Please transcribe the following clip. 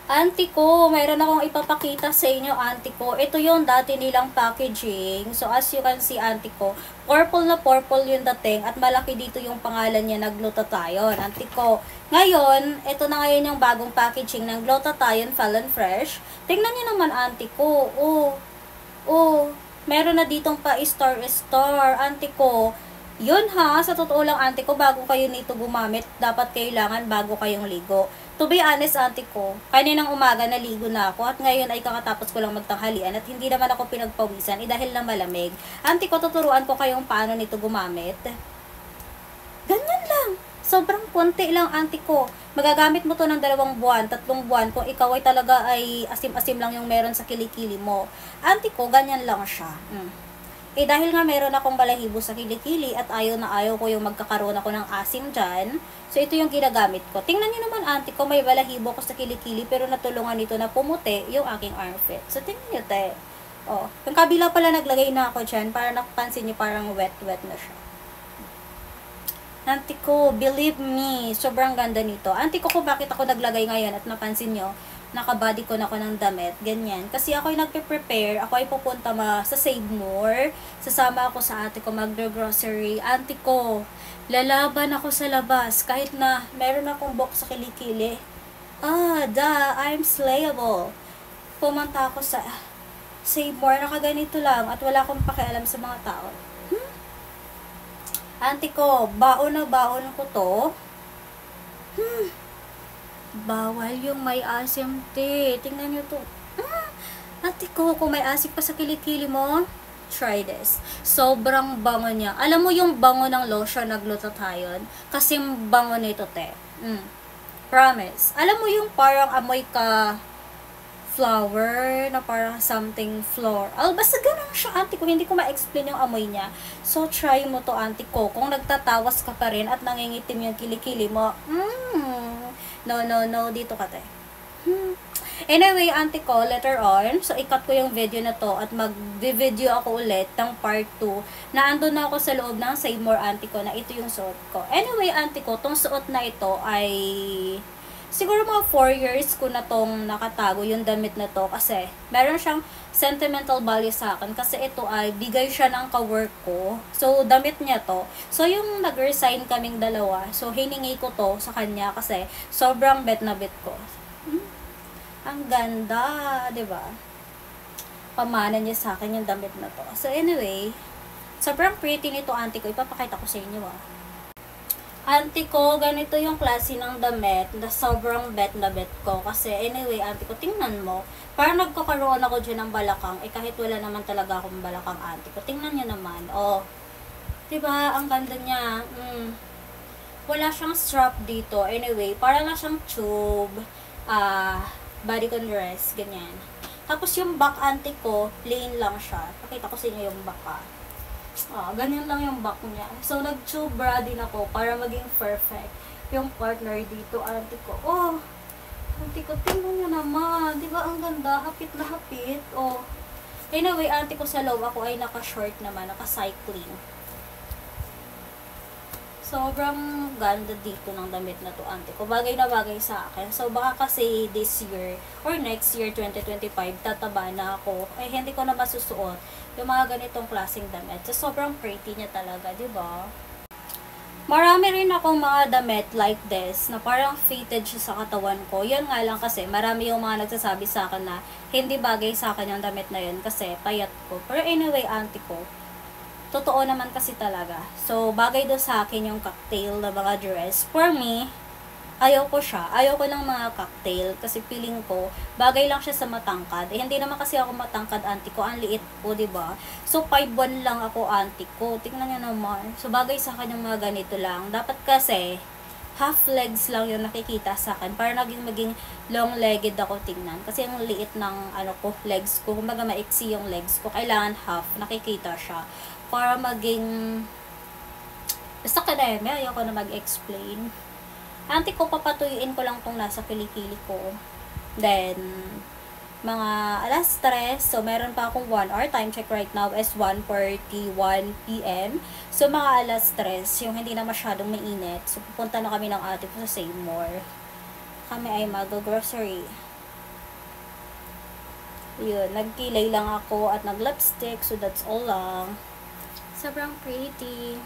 Auntie ko, mayroon akong ipapakita sa inyo, auntie ko. Ito yung dati nilang packaging. So, as you can see, auntie ko, purple na purple yung dating at malaki dito yung pangalan niya na glutathione, auntie ko. Ngayon, ito na ngayon yung bagong packaging ng glutathione Fallon Fresh. Tingnan niyo naman, auntie ko. Meron na ditong pa-star, auntie ko. Yun ha, sa totoo lang auntie ko, bago kayo nito gumamit, dapat kailangan bago kayong ligo. To be honest auntie ko, kaninang umaga naligo na ako at ngayon ay kakatapos ko lang magtanghalian at hindi naman ako pinagpawisan dahil na malamig. Auntie ko, tuturuan ko kayong paano nito gumamit. Ganyan lang. Sobrang konti lang auntie ko. Magagamit mo to ng 2 buwan, 3 buwan kung ikaw ay talaga ay asim-asim lang yung meron sa kilikili mo. Auntie ko, ganyan lang siya. Dahil nga meron akong balahibo sa kilikili at ayaw na ayaw ko yung magkakaroon ako ng asim dyan. So, ito yung ginagamit ko. Tingnan niyo naman, auntie ko, may balahibo ko sa kilikili pero natulungan nito na pumuti yung aking armpit. So, tingnan niyo, te. Yung kabila pala naglagay na ako dyan para napansin niyo parang wet-wet na siya. Auntie ko, believe me, sobrang ganda nito. Auntie ko, bakit ako naglagay ngayon at napansin nyo, nakabody ko na ako ng damit, ganyan. Kasi ako ay nagpe-prepare, ako ay pupunta sa Save More, sasama ako sa ate ko mag-grocery. Auntie ko, lalaban ako sa labas, kahit na meron akong box sa kilikili. I'm slayable. Pumunta ako sa Save More, nakaganito lang, at wala akong pakialam sa mga tao. Auntie ko, baon na baon ko to. Bawal yung may asim, te. Tingnan nyo to. Auntie ko, kung may asim pa sa kilikili mo, try this. Sobrang bango niya. Alam mo yung bango ng lotion na glutathione? Kasing bango nito, te. Promise. Alam mo yung parang amoy ka flower na parang something floral. Basta ganun siya, auntie ko. Hindi ko ma-explain yung amoy niya. So, try mo to, auntie ko. Kung nagtatawas ka pa rin at nangingitim yung kilikili mo, no. Dito ka, te. Anyway, auntie ko, later on, so, ikat ko yung video na to at mag-video ako ulit ng part 2 na andun na ako sa loob ng Save More, auntie ko, na ito yung suot ko. Anyway, auntie ko, tong suot na ito ay siguro mga 4 years ko na tong nakatago yung damit na to kasi meron siyang sentimental value sa akin kasi ito ay bigay siya ng ka-work ko. So, damit niya to. So, yung nag-resign kaming dalawa, so hiningi ko to sa kanya kasi sobrang bet na bet ko. Ang ganda, 'di ba? Pamana niya sa akin yung damit na to. So, anyway, sobrang pretty nito, auntie ko. Ipapakita ko sa inyo, Auntie ko, ganito yung klase ng damit na sobrang bet na bet ko. Kasi anyway, auntie ko, tingnan mo. Parang nagkakaroon ako dyan ng balakang. Kahit wala naman talaga akong balakang, auntie ko. Tingnan nyo naman. Diba? Ang ganda niya. Wala siyang strap dito. Anyway, parang na siyang tube. Bodycon dress. Ganyan. Tapos yung back, auntie ko, plain lang siya. Pakita ko sa inyo yung back, ganyan lang yung back niya. So, nag-tube bra din ako para maging perfect yung partner dito, auntie ko. Auntie ko, tingnan nyo naman. Diba ang ganda? Hapit na hapit. Anyway, auntie ko sa loob ako ay naka-short naman, naka-cycling. Sobrang ganda dito ng damit na to, auntie ko. Bagay na bagay sa akin. So, baka kasi this year or next year, 2025, tataba na ako. Hindi ko na masusuot yung mga ganitong klaseng damit. So, sobrang pretty niya talaga, diba? Marami rin akong mga damit like this na parang fitted siya sa katawan ko. Yun nga lang kasi marami yung mga nagsasabi sa akin na hindi bagay sa akin yung damit na yun kasi payat ko. Pero anyway, auntie ko, totoo naman kasi talaga. So, bagay doon sa akin yung cocktail na mga dress. For me, ayaw ko siya. Ayaw ko ng mga cocktail kasi feeling ko, bagay lang siya sa matangkad. Hindi naman kasi ako matangkad, auntie ko. Ang liit ko, diba? So, 5'1" lang ako, auntie ko. Tingnan nyo naman. So, bagay sa akin yung mga ganito lang. Dapat kasi, half legs lang yung nakikita sa akin. Para maging long-legged ako tingnan. Kasi ang liit ng legs ko. Kumbaga maiksi yung legs ko. Kailangan half. Nakikita siya. Para maging basta kademe, ayoko na mag-explain. Auntie ko, papatuyuin ko lang tong nasa kilikili ko. Then, mga alas 3, so meron pa akong 1 hour. Time check right now is 1:41 PM. So, mga alas 3, yung hindi na masyadong mainit. So, pupunta na kami ng ate ko sa Save More. Kami ay mag-grocery. Yun, nagkilay lang ako at nag-lipstick. So, that's all lang. Sobrang pretty.